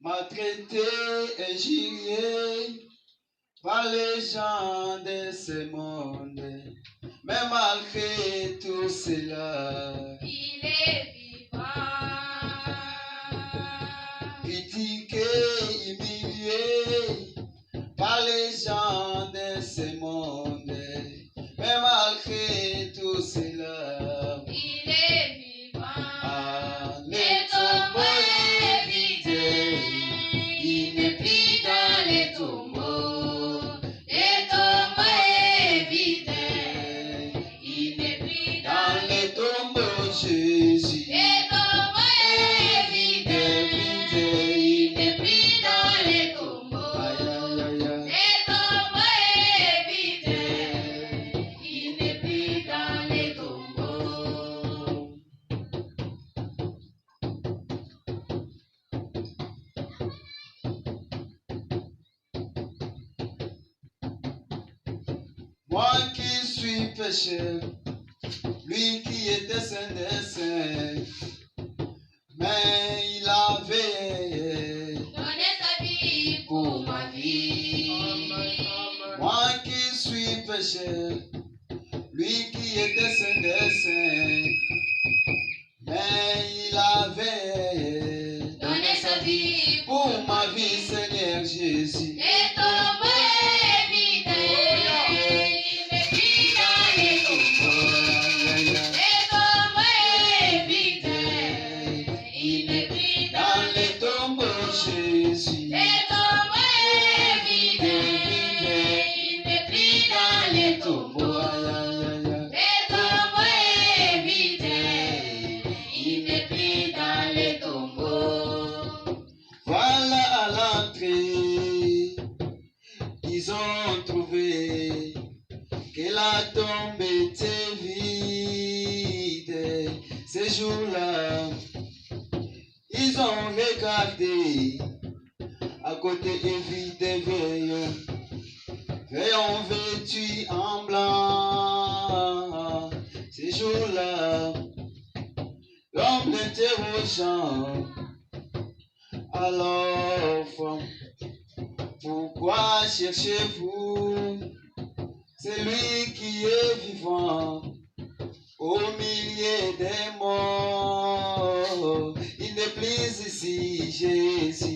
maltraité, injurié par les gens de ce monde. Mais malgré tout cela, il est vivant. Critiqué, humilié par les gens de ce monde. Mais malgré tout cela, Il est vivant. les tombeaux est vidé. Il n'est plus dans les tombeaux. Les tombeaux est vidé. Il n'est plus Dans les tombeaux, Jésus. Les tombeaux est vidé. Il n'est plus dans les tombeaux. Aïe, aïe, aïe, aïe. Les tombeaux est vidé. Il n'est plus dans les tombeaux. Moi qui suis pécheur, lui qui était saint des saints, mais il avait Donnez sa vie pour ma vie. moi qui suis pécheur, lui qui était saint des saints, mais il avait Donnez sa vie pour ma vie, Seigneur Jésus. Les tombeaux est vidé. Il n'est plus dans les tombeaux. Les tombeaux est vidé. Il n'est plus dans Dans les les tombeaux, Jésus. Les tombeaux est vidé. Il n'est plus dans les tombeaux. Aïe, aïe, aïe, aïe. Les tombeaux est vidé. Il n'est plus dans les tombeaux. Voilà à l'entrée, ils ont trouvé que la tombe était vide. Ces jours-là, ils ont regardé à côté et vu des veillons vêtus en blanc. Ces jours-là, l'homme l'interrogeant. Alors, femme, pourquoi cherchez-vous celui qui est vivant au milieu des morts? Il n'est plus ici, Jésus.